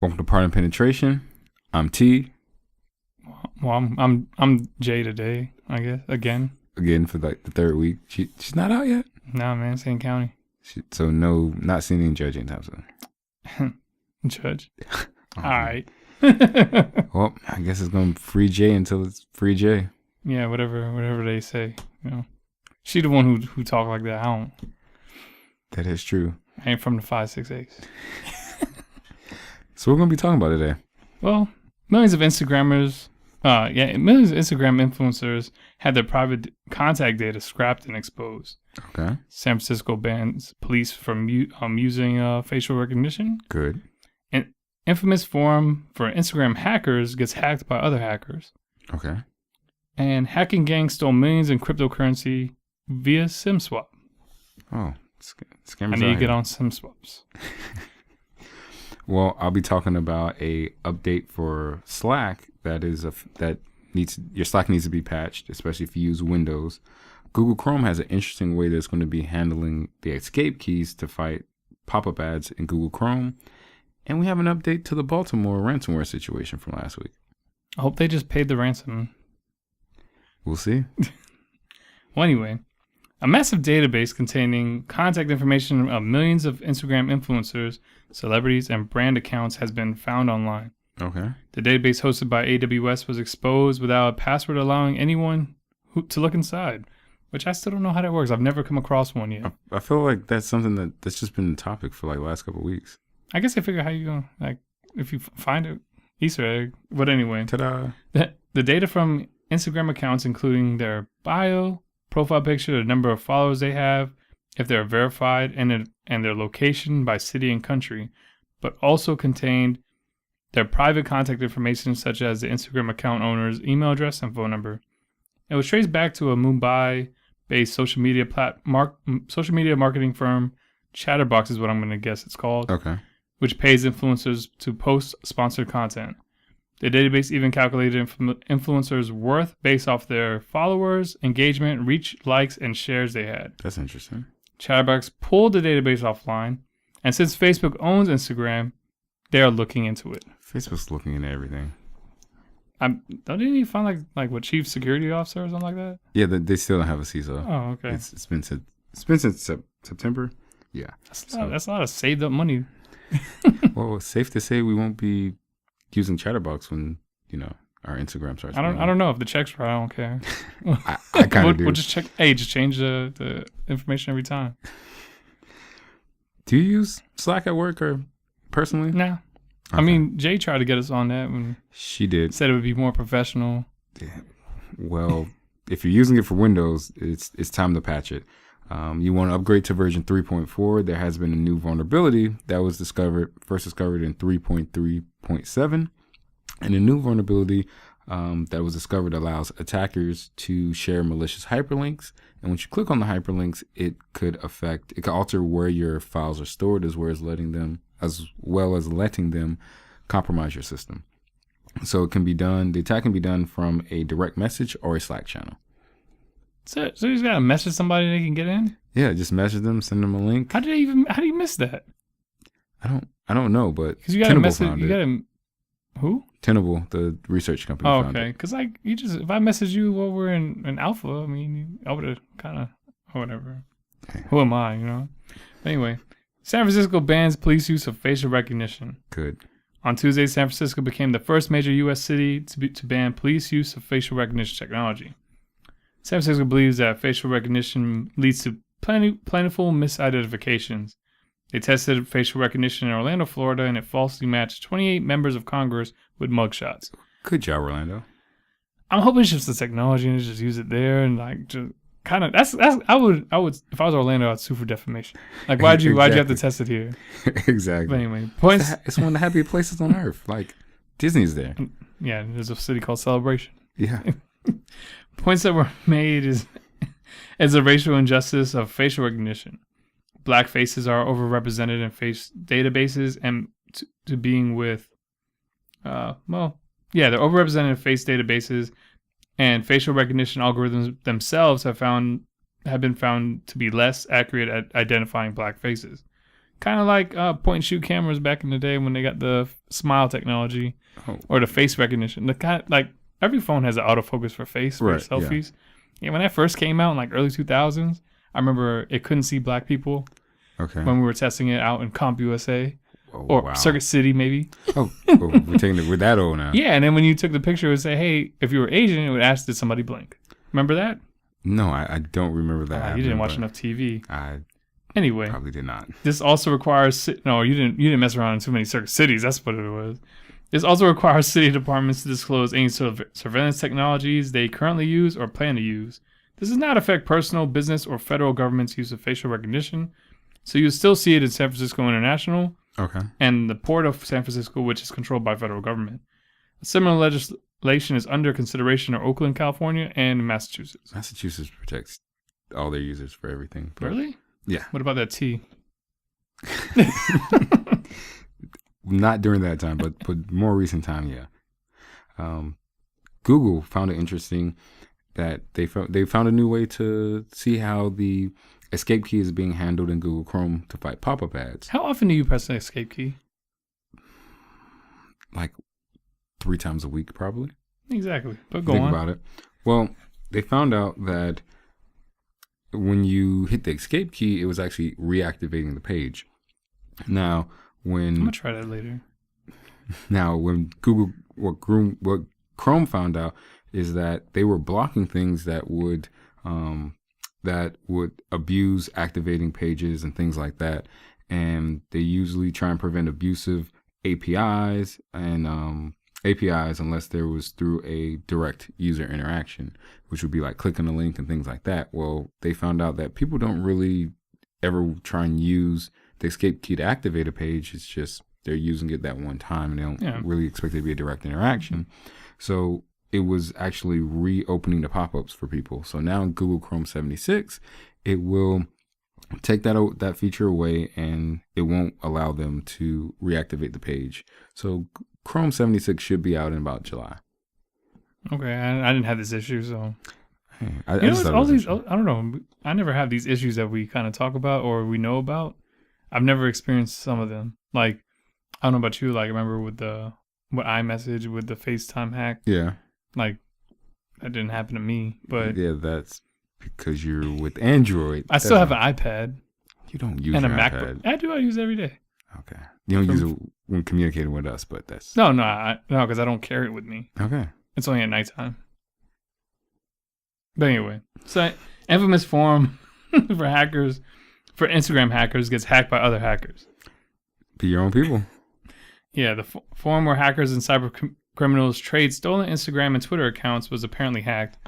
Welcome to Pardon Penetration. I'm T. Well, I'm Jay today, I guess. Again. Again for like the third week. She's not out yet. Nah, man, St. County. So no, not seeing any judge anytime soon. Judge. Oh, All right. Well, I guess it's gonna free Jay until it's free Jay. Yeah, whatever they say. You know, she the one who talk like that. I don't. That is true. I ain't from the 568. So we're gonna be talking about today. Well, millions of Instagram influencers had their private contact data scrapped and exposed. Okay. San Francisco bans police from using facial recognition. Good. An infamous forum for Instagram hackers gets hacked by other hackers. Okay. And hacking gangs stole millions in cryptocurrency via SIM swap. Oh, scammers. I need to get on SIM swaps. Well, I'll be talking about a update for Slack your Slack needs to be patched, especially if you use Windows. Google Chrome has an interesting way that's going to be handling the escape keys to fight pop-up ads in Google Chrome. And we have an update to the Baltimore ransomware situation from last week. I hope they just paid the ransom. We'll see. Well, anyway, a massive database containing contact information of millions of Instagram influencers, celebrities, and brand accounts has been found online. Okay. The database hosted by AWS was exposed without a password allowing anyone to look inside, which I still don't know how that works. I've never come across one yet. I feel like that's something that's just been a topic for like the last couple of weeks. I guess I figure how you go, like, if you find it, Easter egg. But anyway, Ta-da. the data from Instagram accounts, including their bio, profile picture, the number of followers they have, if they're verified, and their location by city and country, but also contained their private contact information, such as the Instagram account owner's email address and phone number. It was traced back to a Mumbai-based social media marketing firm. Chatterbox is what I'm going to guess it's called. Okay. Which pays influencers to post sponsored content. The database even calculated influencers' worth based off their followers, engagement, reach, likes, and shares they had. That's interesting. Chatterbox pulled the database offline, and since Facebook owns Instagram, they are looking into it. Facebook's looking into everything. Don't you find like what chief security officer or something like that? Yeah, they still don't have a CISO. Oh, okay. It's been since September. Yeah. That's a lot of saved up money. Well, it's safe to say we won't be using Chatterbox when our Instagram starts. I don't know if the check's right. I don't care. I kind of do. We'll just check. Hey, just change the information every time. Do you use Slack at work or personally? Nah. Okay. I mean, Jay tried to get us on that when She did. said it would be more professional. Yeah. Well, if you're using it for Windows, it's time to patch it. You want to upgrade to version 3.4. There has been a new vulnerability that was first discovered in 3.3.7. And the new vulnerability that was discovered allows attackers to share malicious hyperlinks. And when you click on the hyperlinks, it could alter where your files are stored as well as letting them compromise your system. So the attack can be done from a direct message or a Slack channel. So you just gotta message somebody they can get in? Yeah, just message them, send them a link. How do you miss that? I don't know, but Because you gotta Tenable message. found You it. gotta who? Tenable, the research company. Oh, found okay. it. Because if I message you while we're in alpha, I mean, I would have kind of whatever. Okay. Who am I? Anyway, San Francisco bans police use of facial recognition. Good. On Tuesday, San Francisco became the first major U.S. city to ban police use of facial recognition technology. San Francisco believes that facial recognition leads to plentiful misidentifications. They tested facial recognition in Orlando, Florida, and it falsely matched 28 members of Congress with mugshots. Good job, Orlando. I'm hoping it's just the technology and just use it there and like just kind of I would if I was Orlando, I'd sue for defamation. Like why'd you have to test it here? Exactly. But anyway, points. It's one of the happiest places on earth. Like Disney's there. Yeah, there's a city called Celebration. Yeah. Points that were made is the racial injustice of facial recognition. Black faces are overrepresented in face databases and to being with, they're overrepresented in face databases, and facial recognition algorithms themselves have been found to be less accurate at identifying black faces. Kind of like point and shoot cameras back in the day when they got the smile technology or the face recognition. The kind like every phone has an autofocus for face for selfies. Yeah, when that first came out in like early 2000s, I remember it couldn't see black people. Okay. When we were testing it out in CompUSA or Circuit City, maybe. We're that old now. Yeah, and then when you took the picture, it would say, "Hey, if you were Asian," it would ask, "Did somebody blink?" Remember that? No, I don't remember that. You didn't watch enough TV. Anyway, probably did not. This also requires you didn't mess around in too many Circuit Cities. That's what it was. This also requires city departments to disclose any sort of surveillance technologies they currently use or plan to use. This does not affect personal, business, or federal government's use of facial recognition. So you still see it in San Francisco International and the Port of San Francisco, which is controlled by federal government. A similar legislation is under consideration in Oakland, California, and Massachusetts. Massachusetts protects all their users for everything. Really? Yeah. What about that tea? Not during that time, but more recent time, yeah. Google found it interesting that they found a new way to see how the escape key is being handled in Google Chrome to fight pop-up ads. How often do you press the escape key? Like 3 times a week, probably. Exactly. But go on. Think about it. Well, they found out that when you hit the escape key, it was actually reactivating the page. Now, I'm gonna try that later. Now, when what Chrome found out is that they were blocking things that would abuse activating pages and things like that, and they usually try and prevent abusive APIs unless there was through a direct user interaction, which would be like clicking a link and things like that. Well, they found out that people don't really ever try and use the escape key to activate a page. It's just they're using it that one time and they don't really expect it to be a direct interaction. So it was actually reopening the pop-ups for people. So now in Google Chrome 76, it will take that feature away and it won't allow them to reactivate the page. So Chrome 76 should be out in about July. Okay, I didn't have this issue, so I don't know. I never have these issues that we kind of talk about or we know about. I've never experienced some of them. Like, I don't know about you. Like, I remember with iMessage with the FaceTime hack. Yeah. Like, that didn't happen to me. But yeah, that's because you're with Android. I still have an iPad. You don't use and your a MacBook. iPad. I do. I use it every day. Okay. You don't use it when communicating with us, but that's no, because I don't carry it with me. Okay. It's only at nighttime. But anyway, so infamous forum for Instagram hackers gets hacked by other hackers. Be your own people. Yeah, the forum where hackers and cyber criminals trade stolen Instagram and Twitter accounts was apparently hacked.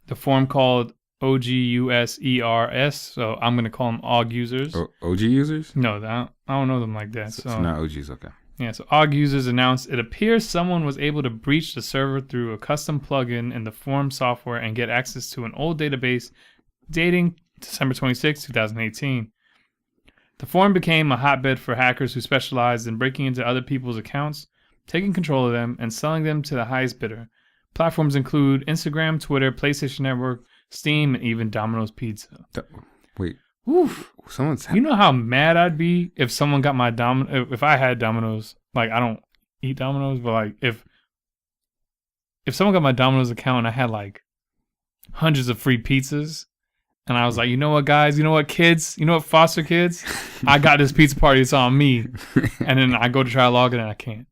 The forum called OGUSERS, so I'm going to call them OG users. OG users? No, I don't know them like that. So it's not OGs, okay. Yeah, so OG users announced it appears someone was able to breach the server through a custom plugin in the forum software and get access to an old database dating December 26, 2018. The forum became a hotbed for hackers who specialized in breaking into other people's accounts, taking control of them, and selling them to the highest bidder. Platforms include Instagram, Twitter, PlayStation Network, Steam, and even Domino's Pizza. Wait. Oof. You know how mad I'd be if someone got my if I had Domino's. Like, I don't eat Domino's, but like if someone got my Domino's account and I had like hundreds of free pizzas, and I was like, you know what, guys, you know what, kids, you know what, foster kids, I got this pizza party, it's on me. And then I go to try to log in and I can't.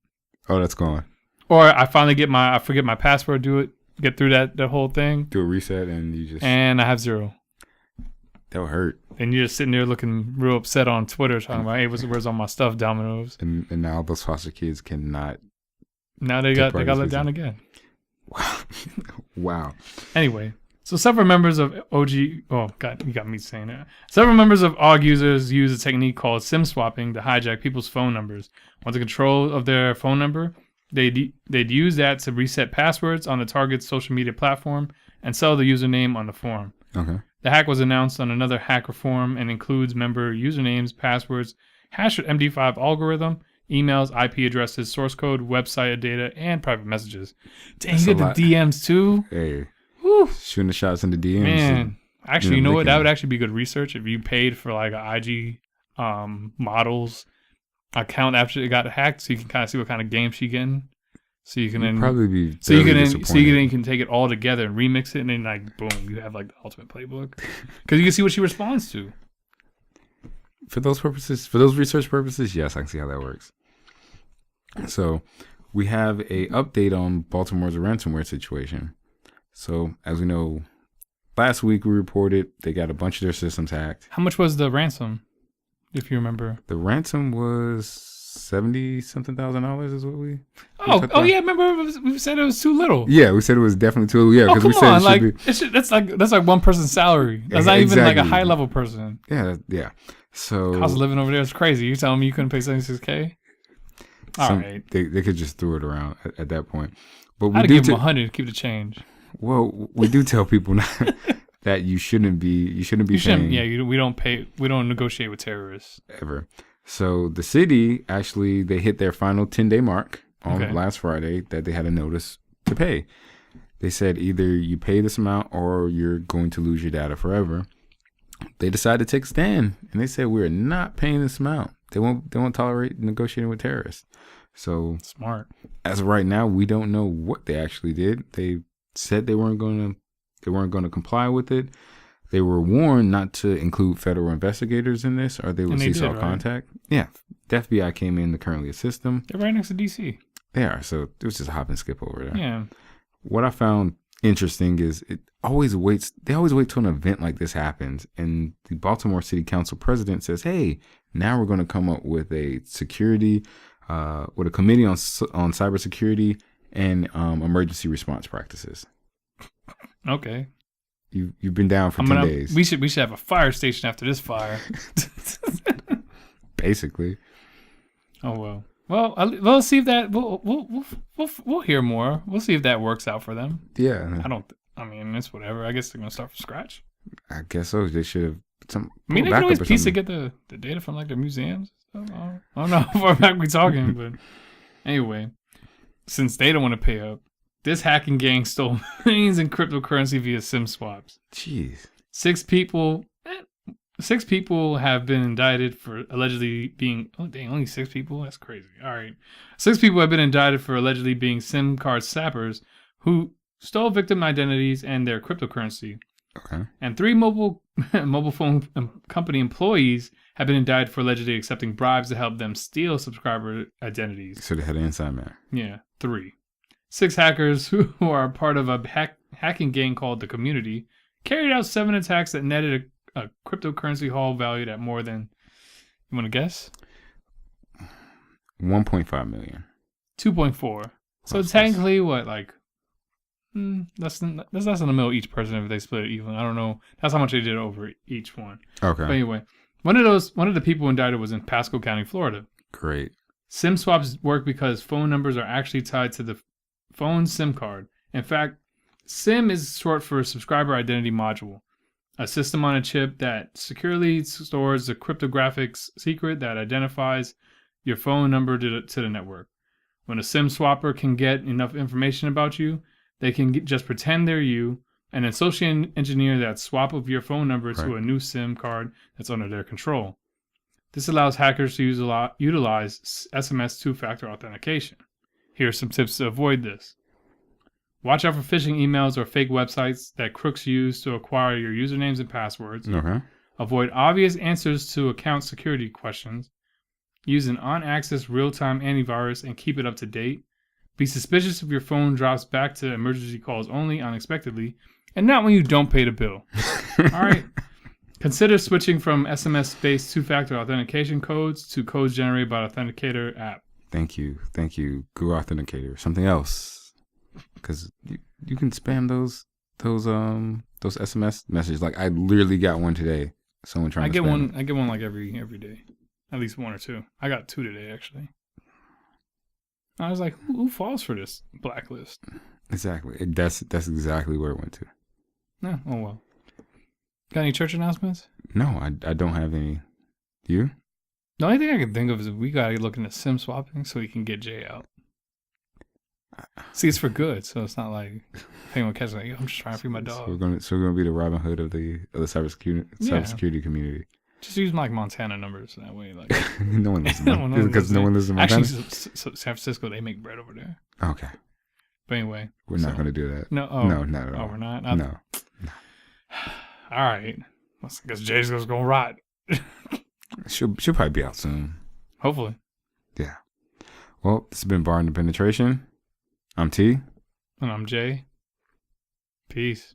Oh, that's gone. Or I finally I forget my password, get through that whole thing. Do a reset and and I have 0. That would hurt. And you're just sitting there looking real upset on Twitter talking about, hey, where's all my stuff, Domino's? And now those foster kids cannot. Now they got let down again. Wow. Wow. Anyway, so several members of oh God, you got me saying that. Several members of OG users use a technique called SIM swapping to hijack people's phone numbers. Once in control of their phone number, they'd use that to reset passwords on the target's social media platform and sell the username on the forum. Okay. The hack was announced on another hacker forum and includes member usernames, passwords, hashed MD5 algorithm, emails, IP addresses, source code, website data, and private messages. Dang, you get the DMs too? Hey. Woo. Shooting the shots in the DMs. Man. Actually, you know what? That would actually be good research if you paid for like an IG model's account after it got hacked, so you can kind of see what kind of game she getting. So you can You'd then probably be so you fairly can disappointed. then can take it all together and remix it, and then like boom, you have like the ultimate playbook because you can see what she responds to. For those purposes, for those research purposes, yes, I can see how that works. So we have a update on Baltimore's ransomware situation. So as we know, last week we reported they got a bunch of their systems hacked. How much was the ransom, if you remember? The ransom was $70-something thousand is what we. Oh yeah, remember we said it was too little. Yeah, we said it was definitely too. Yeah, Oh because come we said on, it like should be. that's like one person's salary. That's not even like a Exactly. high level person. Yeah. So Cost of living over there is crazy. You telling me you couldn't pay $76K? All right, they could just throw it around at that point. But we I'd do give them 100 to keep the change. well, we do tell people that you shouldn't be paying We don't negotiate with terrorists. ever. So the city actually they hit their final 10-day mark on Okay. last Friday that they had a notice to pay. They said either you pay this amount or you're going to lose your data forever. They decided to take a stand and they said we're not paying this amount. They won't tolerate negotiating with terrorists. So Smart. as of right now, we don't know what they actually did. They said they weren't going to comply with it. They were warned not to include federal investigators in this, or they would And they cease all did, right? contact. Yeah, the FBI came in to currently assist them. They're right next to DC. They are, so it was just a hop and skip over there. Yeah. What I found interesting is they always wait till an event like this happens, and the Baltimore City Council president says, "Hey, now we're going to come up with a with a committee on cybersecurity and emergency response practices." Okay. You've been down for 10 days, We should have a fire station after this fire. basically. Oh well. Well, we'll see if that we'll hear more. We'll see if that works out for them. Yeah, I mean, it's whatever. I guess they're gonna start from scratch. I guess so. They should have some. I mean, they can backup always or piece to something. get the data from like their museums. I don't know how far back we talking, but anyway, since they don't want to pay up, this hacking gang stole millions in cryptocurrency via SIM swaps. Jeez. Six people have been indicted for allegedly being. Oh dang, only 6 people? That's crazy. All right, 6 people have been indicted for allegedly being SIM card sappers who stole victim identities and their cryptocurrency. Okay. And 3 mobile phone company employees have been indicted for allegedly accepting bribes to help them steal subscriber identities. So they had an inside man. Yeah, 3. 6 hackers who are part of a hacking gang called The Community carried out 7 attacks that netted a cryptocurrency haul valued at more than, you want to guess? 1.5 million. 2.4. So That's technically, what, like, that's less than a mil each person if they split it even. I don't know. That's how much they did over each one. Okay. But anyway, one of the people indicted was in Pasco County, Florida. Great. SIM swaps work because phone numbers are actually tied to the phone SIM card. In fact, SIM is short for Subscriber Identity Module, a system on a chip that securely stores the cryptographic secret that identifies your phone number to the network. When a SIM swapper can get enough information about you, they can just pretend they're you and then socially engineer that swap of your phone number to a new SIM card that's under their control. This allows hackers to utilize SMS two-factor authentication. Here are some tips to avoid this. Watch out for phishing emails or fake websites that crooks use to acquire your usernames and passwords. Okay. Avoid obvious answers to account security questions. Use an on-access real-time antivirus and keep it up to date. Be suspicious if your phone drops back to emergency calls only unexpectedly, and not when you don't pay the bill. All right. Consider switching from SMS-based two-factor authentication codes to codes generated by Authenticator app. Thank you, Google Authenticator. Something else, because you can spam those SMS messages. Like I literally got one today. Someone trying to spam it. I get one like every day, at least 1 or 2. I got 2 today actually. I was like, who falls for this blacklist? Exactly. That's exactly where it went to. No, oh well. Got any church announcements? No, I don't have any. You? The only thing I can think of is we gotta look into SIM swapping so we can get Jay out. See, it's for good, so it's not like if anyone catches like, I'm just trying to free my dog. So we're gonna be the Robin Hood of the cybersecurity community. Just use like Montana numbers that way. Like No one lives in No one Montana. Because no one lives in Montana? actually, San Francisco they make bread over there. Okay. But anyway, We're not going to do that. No, No, not at all. Oh, we're not. No. All right. I guess Jay's gonna rot. She'll probably be out soon. Hopefully. Yeah. Well, this has been Bar in the Penetration. I'm T. And I'm Jay. Peace.